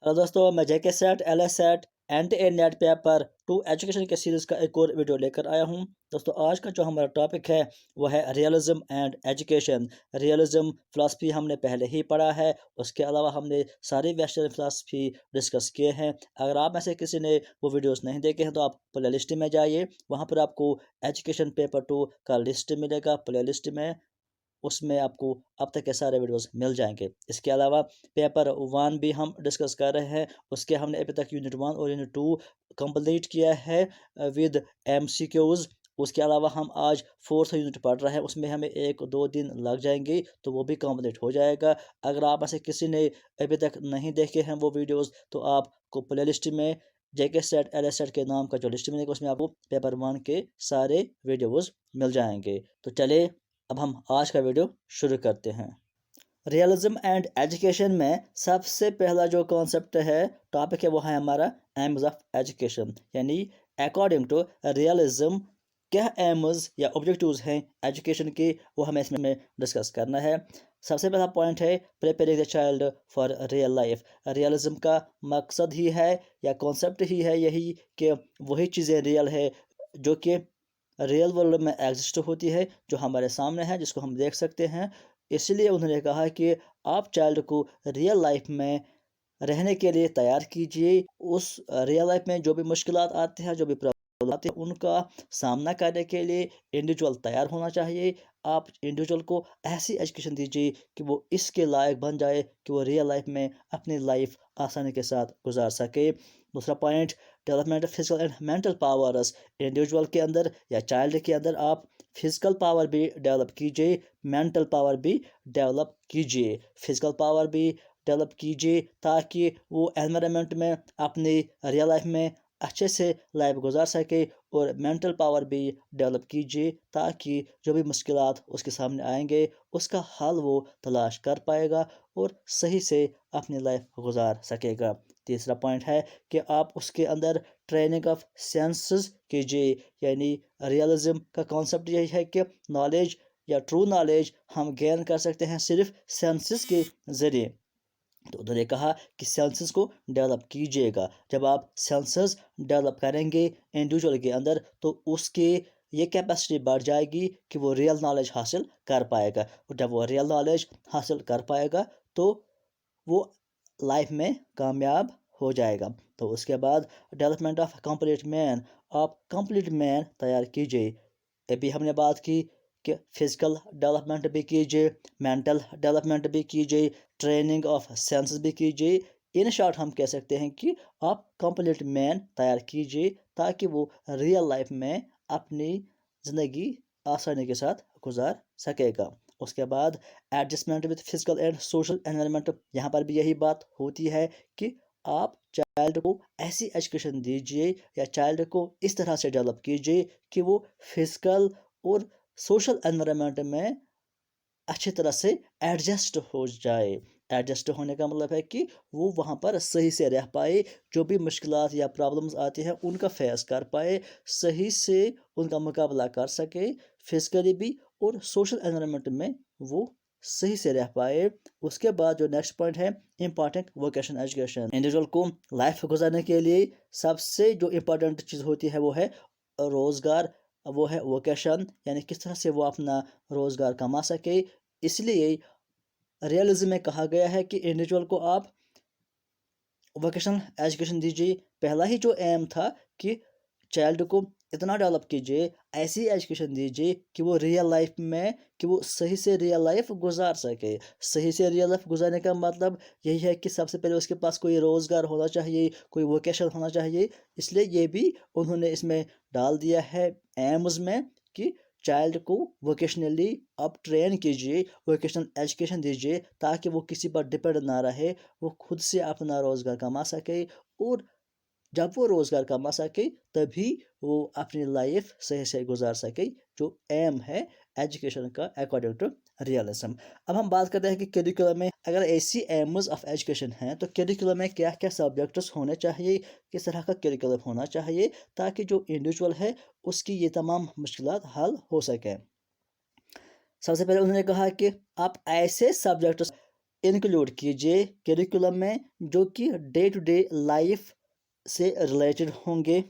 Hello दोस्तों, मैं JK SET L S SET and a NET paper two education के series का एक और वीडियो लेकर आया हूं। दोस्तों, आज का जो हमारा टॉपिक है वो है realism and education. Realism philosophy हमने पहले ही पढ़ा है, उसके अलावा हमने सारी वेस्टर्न फ़िलासफ़ी डिस्कस किए हैं। अगर आप में से किसी ने वो वीडियोस नहीं देखे हैं तो आप प्ले लिस्ट में जाइए, वहाँ पर आपको एजुकेशन पेपर 2 का लिस्ट मिलेगा। प्ले लिस्ट में उसमें आपको अब तक के सारे वीडियोस मिल जाएंगे। इसके अलावा पेपर 1 भी हम डिस्कस कर रहे हैं, उसके हमने अभी तक यूनिट 1 और यूनिट 2 कंप्लीट किया है विद एमसीक्यूज। उसके अलावा हम आज 4th यूनिट पढ़ रहे हैं, उसमें हमें 1-2 दिन लग जाएंगे तो वो भी कंप्लीट हो जाएगा। अगर आप में से किसी ने अभी तक नहीं देखे हैं वो वीडियोस तो आपको प्ले लिस्ट में जेके सेट एल एस सेट के नाम का जो लिस्ट मिलेगा उसमें आपको पेपर 1 के सारे वीडियोस मिल जाएंगे। तो चलिए अब हम आज का वीडियो शुरू करते हैं। रियलिज्म एंड एजुकेशन में सबसे पहला जो कॉन्सेप्ट है, टॉपिक है, वो है हमारा एम्स ऑफ एजुकेशन। यानी अकॉर्डिंग टू रियलिज्म क्या एम्स या ऑब्जेक्टिव्स हैं एजुकेशन के, वो हमें इसमें डिस्कस करना है। सबसे पहला पॉइंट है preparing the child for real life. Realism का मकसद ही है या कॉन्सेप्ट ही है यही कि वही चीज़ें रियल है जो कि रियल वर्ल्ड में एग्जिस्ट होती है, जो हमारे सामने है, जिसको हम देख सकते हैं। इसलिए उन्होंने कहा कि आप चाइल्ड को रियल लाइफ में रहने के लिए तैयार कीजिए। उस रियल लाइफ में जो भी मुश्किलात आते हैं, जो भी प्रॉब्लम आते हैं, उनका सामना करने के लिए इंडिविजुअल तैयार होना चाहिए। आप इंडिविजुअल को ऐसी एजुकेशन दीजिए कि वो इसके लायक बन जाए कि वो रियल लाइफ में अपनी लाइफ आसानी के साथ गुजार सके। दूसरा point, development of physical and mental powers. Individual के अंदर या चाइल्ड के अंदर आप फिजिकल पावर भी डेवलप कीजिए, मेंटल पावर भी डेवलप कीजिए। फिजिकल पावर भी डेवलप कीजिए ताकि वो एनवायरनमेंट में अपनी रियल लाइफ में अच्छे से लाइफ गुजार सके, और मेंटल पावर भी डेवलप कीजिए ताकि जो भी मुश्किलात उसके सामने आएंगे उसका हल वो तलाश कर पाएगा और सही से अपनी लाइफ गुजार सकेगा। तीसरा पॉइंट है कि आप उसके अंदर ट्रेनिंग ऑफ सेंसेस कीजिए। यानी रियलिज्म का कॉन्सेप्ट यही है कि नॉलेज या ट्रू नॉलेज हम गेन कर सकते हैं सिर्फ सेंसेस के ज़रिए। तो उन्होंने कहा कि सेंसेस को डेवलप कीजिएगा। जब आप सेंसेस डेवलप करेंगे इंडिविजुअल के अंदर तो उसके ये कैपेसिटी बढ़ जाएगी कि वो रियल नॉलेज हासिल कर पाएगा, और जब वो रियल नॉलेज हासिल कर पाएगा तो वो लाइफ में कामयाब हो जाएगा। तो उसके बाद डेवलपमेंट ऑफ कंप्लीट मैन। आप कंप्लीट मैन तैयार कीजिए। अभी हमने बात की कि फिजिकल डेवलपमेंट भी कीजिए, मेंटल डेवलपमेंट भी कीजिए, ट्रेनिंग ऑफ सेंसेस भी कीजिए। इन शॉर्ट हम कह सकते हैं कि आप कंप्लीट मैन तैयार कीजिए ताकि वो रियल लाइफ में अपनी ज़िंदगी आसानी के साथ गुजार सकेगा। उसके बाद adjustment with physical and social environment. यहाँ पर भी यही बात होती है कि आप चाइल्ड को ऐसी एजुकेशन दीजिए या चाइल्ड को इस तरह से डेवलप कीजिए कि वो फिजिकल और सोशल एनवायरनमेंट में अच्छी तरह से एडजस्ट हो जाए। एडजस्ट होने का मतलब है कि वो वहाँ पर सही से रह पाए, जो भी मुश्किलात या प्रॉब्लम्स आती हैं उनका फेस कर पाए, सही से उनका मुकाबला कर सके, फिजिकली भी और सोशल एनवायरनमेंट में वो सही से रह पाए। उसके बाद जो नेक्स्ट पॉइंट है, इम्पॉर्टेंट वोकेशन एजुकेशन। इंडिविजुअल को लाइफ गुजारने के लिए सबसे जो इम्पोर्टेंट चीज़ होती है वो है रोज़गार, वो है वोकेशन, यानी किस तरह से वो अपना रोज़गार कमा सके। इसलिए रियलिज्म में कहा गया है कि इंडिविजुअल को आप वोकेशनल एजुकेशन दीजिए। पहला ही जो एम था कि चाइल्ड को इतना डेवलप कीजिए, ऐसी एजुकेशन दीजिए कि वो रियल लाइफ में कि वो सही से रियल लाइफ गुजार सके। सही से रियल लाइफ गुजारने का मतलब यही है कि सबसे पहले उसके पास कोई रोज़गार होना चाहिए, कोई वोकेशन होना चाहिए। इसलिए ये भी उन्होंने इसमें डाल दिया है एम्स में कि चाइल्ड को वोकेशनली आप ट्रेन कीजिए, वोकेशनल एजुकेशन दीजिए ताकि वो किसी पर डिपेंड ना रहे, वो खुद से अपना रोज़गार कमा सके, और जब वो रोज़गार कमा सके तभी वो अपनी लाइफ सही से गुजार सके, जो एम है एजुकेशन का अकॉर्डिंग टू रियलिज्म। अब हम बात करते हैं कि करिकुलम में अगर ऐसी एम्स ऑफ एजुकेशन हैं तो करिकुलम में क्या क्या सब्जेक्ट्स होने चाहिए, किस तरह का करिकुलम होना चाहिए ताकि जो इंडिविजुअल है उसकी ये तमाम मुश्किलात हल हो सकें। सबसे पहले उन्होंने कहा कि आप ऐसे सब्जेक्ट्स इंक्लूड कीजिए करिकुलम में जो कि डे टू डे लाइफ से रिलेटेड होंगे,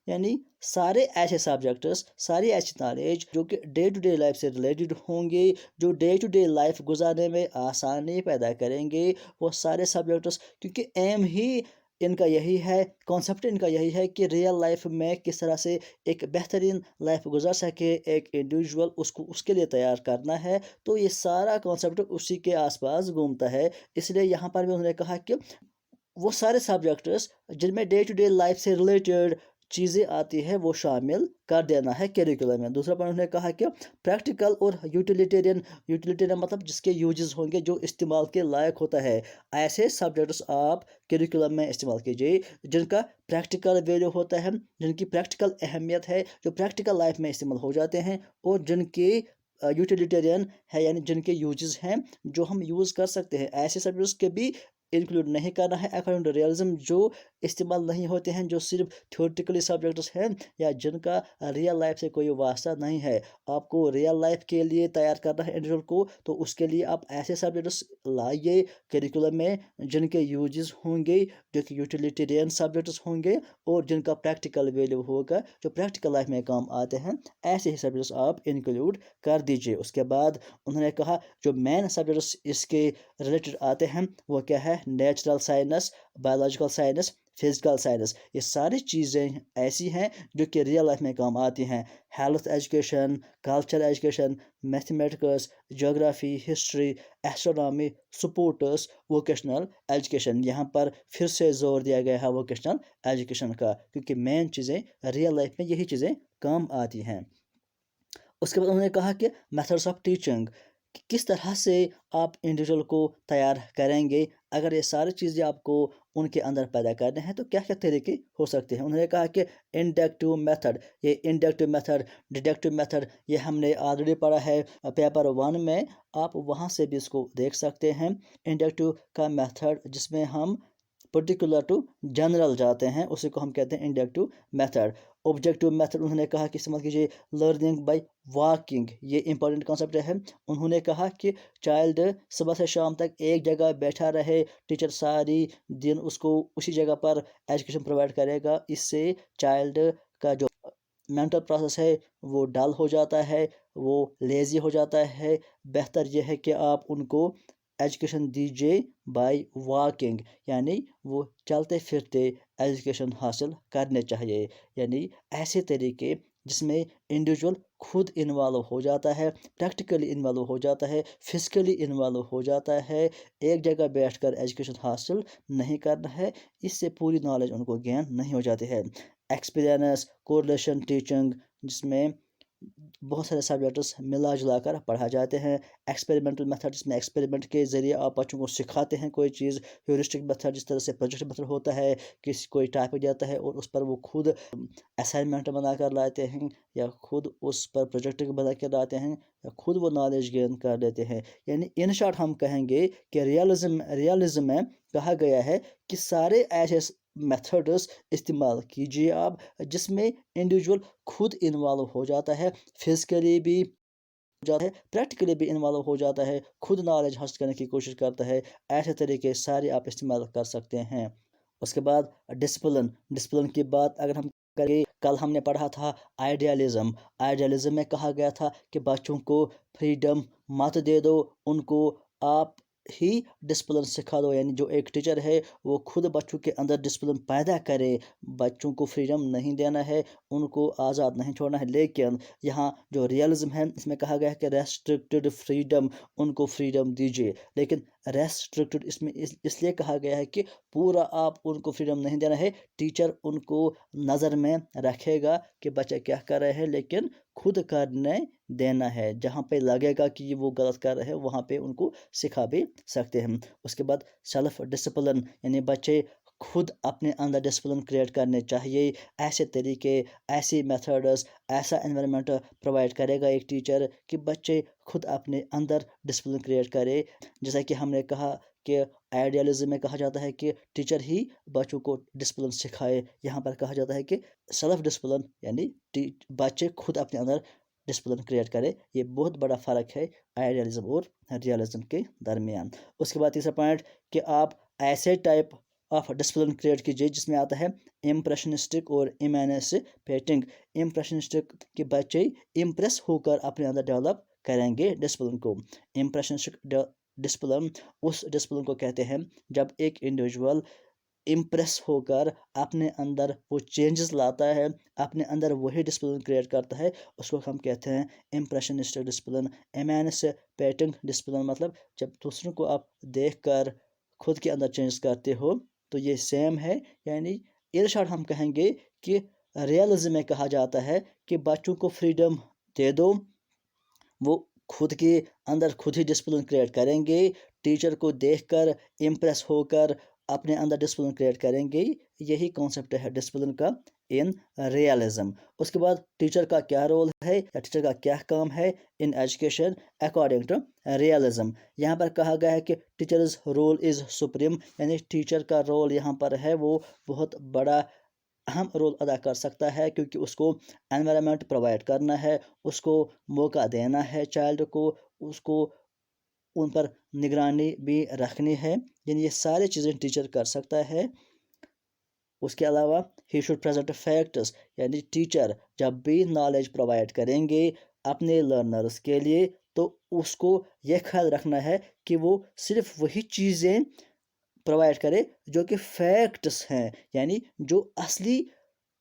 यानी सारे ऐसे सब्जेक्ट्स, सारी ऐसी नॉलेज जो कि डे टू डे लाइफ से रिलेटेड होंगे, जो डे टू डे लाइफ गुजारने में आसानी पैदा करेंगे, वो सारे सब्जेक्ट्स, क्योंकि एम ही इनका यही है, कॉन्सेप्ट इनका यही है कि रियल लाइफ में किस तरह से एक बेहतरीन लाइफ गुजार सके एक इंडिविजुअल, उसको उसके लिए तैयार करना है। तो ये सारा कॉन्सेप्ट उसी के आसपास घूमता है। इसलिए यहाँ पर भी उन्होंने कहा कि वो सारे सब्जेक्ट्स जिनमें डे टू डे लाइफ से रिलेटेड चीज़ें आती है वो शामिल कर देना है करिकुलम में। दूसरा पॉइंट उन्होंने कहा कि प्रैक्टिकल और यूटिलिटेरियन, यूटिलिटेरियन मतलब जिसके यूजेस होंगे, जो इस्तेमाल के लायक होता है, ऐसे सब्जेक्ट्स आप करिकुलम में इस्तेमाल कीजिए जिनका प्रैक्टिकल वैल्यू होता है, जिनकी प्रैक्टिकल अहमियत है, जो प्रैक्टिकल लाइफ में इस्तेमाल हो जाते हैं, और जिनके यूटिलिटेरियन है, यानी जिनके यूजेस हैं जो हम यूज़ कर सकते हैं। ऐसे सब्जेक्ट्स के भी इंक्लूड नहीं करना है अकॉर्डिंग टू रियलिज्म, जो इस्तेमाल नहीं होते हैं, जो सिर्फ थ्योरेटिकली सब्जेक्ट्स हैं या जिनका रियल लाइफ से कोई वास्ता नहीं है। आपको रियल लाइफ के लिए तैयार करना है इंडिविजुअल को, तो उसके लिए आप ऐसे सब्जेक्ट्स लाइए करिकुलम में जिनके यूजेस होंगे, जो कि यूटिलिटेरियन सब्जेक्ट्स होंगे और जिनका प्रैक्टिकल वैल्यू होगा, जो प्रैक्टिकल लाइफ में काम आते हैं, ऐसे ही सब्जेक्ट्स आप इंक्लूड कर दीजिए। उसके बाद उन्होंने कहा जो मेन सब्जेक्ट्स इसके रिलेटेड आते हैं वो क्या है, natural science, biological science, physical science. ये सारी चीज़ें ऐसी हैं जो कि रियल लाइफ में काम आती हैं। Health education, culture education, mathematics, geography, history, astronomy, sports, vocational education. यहाँ पर फिर से जोर दिया गया है वोकेशनल एजुकेशन का, क्योंकि मेन चीज़ें रियल लाइफ में यही चीज़ें काम आती हैं। उसके बाद उन्होंने कहा कि मेथड्स ऑफ टीचिंग, कि किस तरह से आप इंडिविजुअल को तैयार करेंगे। अगर ये सारी चीज़ें आपको उनके अंदर पैदा करने हैं तो क्या क्या तरीके हो सकते हैं। उन्होंने कहा कि इंडक्टिव मेथड, ये इंडक्टिव मेथड, डिडक्टिव मेथड, ये हमने ऑलरेडी पढ़ा है पेपर 1 में, आप वहाँ से भी इसको देख सकते हैं। इंडक्टिव का मेथड जिसमें हम पर्टिकुलर टू जनरल जाते हैं, उसी को हम कहते हैं इंडक्टिव मेथड। ऑब्जेक्टिव मेथड उन्होंने कहा कि इस्तेमाल कीजिए लर्निंग बाय वॉकिंग, ये इंपॉर्टेंट कॉन्सेप्ट है। उन्होंने कहा कि चाइल्ड सुबह से शाम तक एक जगह बैठा रहे, टीचर सारी दिन उसको उसी जगह पर एजुकेशन प्रोवाइड करेगा, इससे चाइल्ड का जो मेंटल प्रोसेस है वो डल हो जाता है, वो लेज़ी हो जाता है। बेहतर यह है कि आप उनको एजुकेशन दीजिए बाय वॉकिंग, यानी वो चलते फिरते एजुकेशन हासिल करने चाहिए। यानी ऐसे तरीके जिसमें इंडिविजुअल खुद इन्वॉल्व हो जाता है, प्रैक्टिकली इन्वॉल्व हो जाता है, फिजिकली इन्वॉल्व हो जाता है। एक जगह बैठकर एजुकेशन हासिल नहीं करना है, इससे पूरी नॉलेज उनको गेन नहीं हो जाती है। एक्सपीरियंस, कोरिलेशन टीचिंग, जिसमें बहुत सारे सब्जेक्ट्स मिला जुला कर पढ़ाए जाते हैं। एक्सपेरिमेंटल मेथड, जिसमें एक्सपेरिमेंट के ज़रिए आप बच्चों को सिखाते हैं कोई चीज़। ह्यूरिस्टिक मेथड, जिस तरह से प्रोजेक्ट मेथड होता है, किसी कोई टॉपिक जाता है और उस पर वो खुद असाइनमेंट बना कर लाते हैं, या खुद उस पर प्रोजेक्ट बना कर लाते हैं, या खुद वो नॉलेज गेन कर लेते हैं। यानी इन शॉर्ट हम कहेंगे कि रियलिज्म में कहा गया है कि सारे ऐसे मेथड्स इस्तेमाल कीजिए आप जिसमें इंडिविजुअल खुद इन्वॉल्व हो जाता है, फिजिकली भी हो जाता है, प्रैक्टिकली भी इन्वॉल्व हो जाता है, खुद नॉलेज हासिल करने की कोशिश करता है। ऐसे तरीके सारे आप इस्तेमाल कर सकते हैं। उसके बाद डिसिप्लिन, डिसिप्लिन की बात अगर हम करें, कल हमने पढ़ा था आइडियलिज्म। आइडियलिज्म में कहा गया था कि बच्चों को फ्रीडम मत दे दो, उनको आप ही डिसिप्लिन सिखा दो। यानी जो एक टीचर है वो खुद बच्चों के अंदर डिसिप्लिन पैदा करे, बच्चों को फ्रीडम नहीं देना है, उनको आज़ाद नहीं छोड़ना है। लेकिन यहाँ जो रियलिज्म है इसमें कहा गया है कि रेस्ट्रिक्टेड फ्रीडम, उनको फ्रीडम दीजिए। लेकिन रेस्ट्रिक्टेड इसमें इसलिए कहा गया है कि पूरा आप उनको फ्रीडम नहीं देना है, टीचर उनको नज़र में रखेगा कि बच्चे क्या कर रहे हैं, लेकिन खुद करने देना है। जहाँ पे लगेगा कि ये वो गलत कर रहे हैं वहाँ पे उनको सिखा भी सकते हैं। उसके बाद सेल्फ डिसिप्लिन, यानी बच्चे खुद अपने अंदर डिसिप्लिन क्रिएट करने चाहिए। ऐसे तरीके, ऐसी मेथड्स, ऐसा एनवायरनमेंट प्रोवाइड करेगा एक टीचर कि बच्चे खुद अपने अंदर डिसिप्लिन क्रिएट करे। जैसा कि हमने कहा कि आइडियलिज्म में कहा जाता है कि टीचर ही बच्चों को डिसिप्लिन सिखाए, यहाँ पर कहा जाता है कि सेल्फ डिसिप्लिन, यानी बच्चे खुद अपने अंदर डिसिप्लिन क्रिएट करे। ये बहुत बड़ा फ़र्क है आइडियलिज्म और रियलिज्म के दरमियान। उसके बाद तीसरा पॉइंट कि आप ऐसे टाइप ऑफ डिसिप्लिन क्रिएट कीजिए जिसमें आता है इम्प्रेशनिस्टिक और इमेंसिपेटिंग। इम्प्रेशनिस्टिक के बच्चे इम्प्रेस होकर अपने अंदर डेवलप करेंगे डिसिप्लिन को। इम्प्रेशनिस्टिक डिसिप्लिन उस डिसिप्लिन को कहते हैं जब एक इंडिविजुअल इम्प्रेस होकर अपने अंदर वो चेंजेस लाता है, अपने अंदर वही डिसिप्लिन क्रिएट करता है, उसको हम कहते हैं इम्प्रेशनिस्टिक डिसिप्लिन। एमेंसिपेटिंग डिसिप्लिन मतलब जब दूसरों को आप देखकर खुद के अंदर चेंज करते हो, तो ये सेम है। यानी इन शॉर्ट हम कहेंगे कि रियलिज्म में कहा जाता है कि बच्चों को फ्रीडम दे दो, वो खुद के अंदर खुद ही डिसिप्लिन क्रिएट करेंगे, टीचर को देखकर इम्प्रेस होकर अपने अंदर डिसिप्लिन क्रिएट करेंगे। यही कॉन्सेप्ट है डिसिप्लिन का इन रियलिज्म। उसके बाद टीचर का क्या रोल है या टीचर का क्या काम है in education according to realism. यहाँ पर कहा गया है कि टीचर्स रोल इज़ सुप्रीम, यानी टीचर का रोल यहाँ पर है वो बहुत बड़ा अहम रोल अदा कर सकता है, क्योंकि उसको एनवायरनमेंट प्रोवाइड करना है, उसको मौका देना है चाइल्ड को, उसको उन पर निगरानी भी रखनी है। यानी ये सारी चीज़ें टीचर कर सकता है। उसके अलावा ही शुड प्रेजेंट फैक्ट्स, यानी टीचर जब भी नॉलेज प्रोवाइड करेंगे अपने लर्नर्स के लिए, तो उसको यह ख्याल रखना है कि वो सिर्फ वही चीज़ें प्रोवाइड करे जो कि फैक्ट्स हैं, यानी जो असली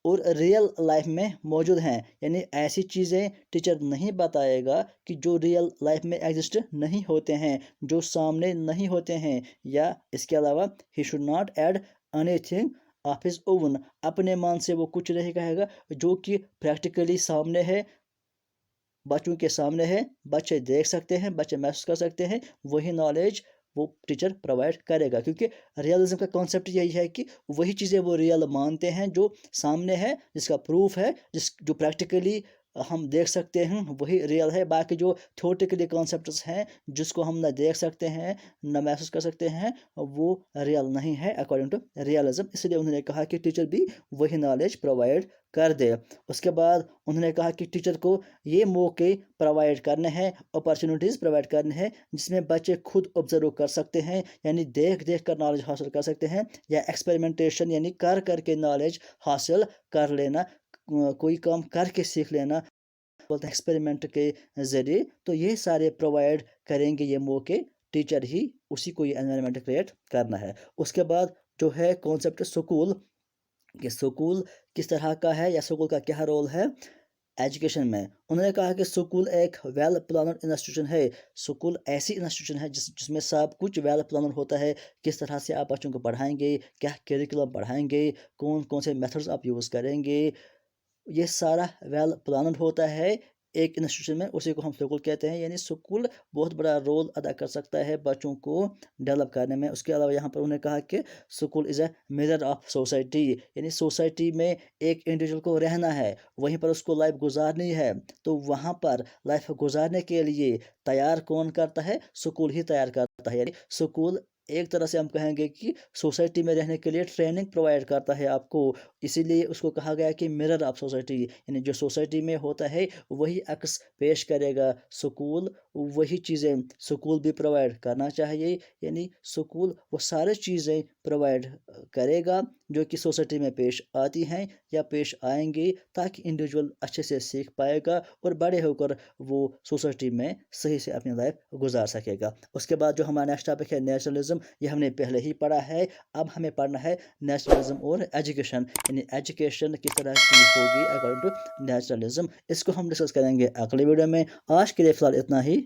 और रियल लाइफ में मौजूद हैं। यानी ऐसी चीज़ें टीचर नहीं बताएगा कि जो रियल लाइफ में एग्जिस्ट नहीं होते हैं, जो सामने नहीं होते हैं। या इसके अलावा he should not add anything of his oven, अपने मन से वो कुछ नहीं कहेगा जो कि प्रैक्टिकली सामने है, बच्चों के सामने है, बच्चे देख सकते हैं, बच्चे महसूस कर सकते हैं, वही नॉलेज वो टीचर प्रोवाइड करेगा। क्योंकि रियलिज्म का कॉन्सेप्ट यही है कि वही चीज़ें वो रियल मानते हैं जो सामने है, जिसका प्रूफ है, जो प्रैक्टिकली हम देख सकते हैं, वही रियल है। बाकी जो थ्योरेटिकली कॉन्सेप्ट्स हैं जिसको हम ना देख सकते हैं ना महसूस कर सकते हैं, वो रियल नहीं है अकॉर्डिंग टू रियलिज्म। इसलिए उन्होंने कहा कि टीचर भी वही नॉलेज प्रोवाइड कर दे। उसके बाद उन्होंने कहा कि टीचर को ये मौके प्रोवाइड करने हैं, अपॉर्चुनिटीज़ प्रोवाइड करने हैं जिसमें बच्चे खुद ऑब्जर्व कर सकते हैं, यानी देख देख कर नॉलेज हासिल कर सकते हैं, या एक्सपेरिमेंटेशन यानी कर करके नॉलेज हासिल कर लेना, कोई काम करके सीख लेना बोलते हैं एक्सपेरिमेंट के ज़रिए। तो ये सारे प्रोवाइड करेंगे ये मौके, टीचर ही उसी को ये एनवायरनमेंट क्रिएट करना है। उसके बाद जो है कॉन्सेप्ट स्कूल, कि स्कूल किस तरह का है या स्कूल का क्या रोल है एजुकेशन में। उन्होंने कहा कि स्कूल एक वेल प्लानड इंस्टीट्यूशन है। स्कूल ऐसी इंस्टीट्यूशन है जिसमें सब कुछ वेल प्लानड होता है। किस तरह से आप बच्चों को पढ़ाएंगे, क्या करिकुलम पढ़ाएंगे, कौन कौन से मेथड्स आप यूज़ करेंगे, ये सारा वेल प्लानड होता है एक इंस्टीट्यूशन में, उसी को हम स्कूल कहते हैं। यानी स्कूल बहुत बड़ा रोल अदा कर सकता है बच्चों को डेवलप करने में। उसके अलावा यहाँ पर उन्होंने कहा कि school is a mirror of society, यानी सोसाइटी में एक इंडिविजुअल को रहना है, वहीं पर उसको लाइफ गुजारनी है, तो वहाँ पर लाइफ गुजारने के लिए तैयार कौन करता है, स्कूल ही तैयार करता है। यानी स्कूल एक तरह से हम कहेंगे कि सोसाइटी में रहने के लिए ट्रेनिंग प्रोवाइड करता है आपको, इसीलिए उसको कहा गया कि मिरर ऑफ सोसाइटी, यानी जो सोसाइटी में होता है वही अक्स पेश करेगा स्कूल, वही चीज़ें स्कूल भी प्रोवाइड करना चाहिए। यानी स्कूल वो सारी चीज़ें प्रोवाइड करेगा जो कि सोसाइटी में पेश आती हैं या पेश आएंगी, ताकि इंडिविजुअल अच्छे से सीख पाएगा और बड़े होकर वो सोसाइटी में सही से अपनी लाइफ गुजार सकेगा। उसके बाद जो हमारा नेक्स्ट टॉपिक है नेशनलिज्म, ये हमने पहले ही पढ़ा है, अब हमें पढ़ना है नेशनलिज्म और एजुकेशन, यानी एजुकेशन किस तरह की होगी अकॉर्डिंग टू नेशनलिज्म। इसको हम डिस्कस करेंगे अगले वीडियो में। आज के लिए फ़िलहाल इतना ही।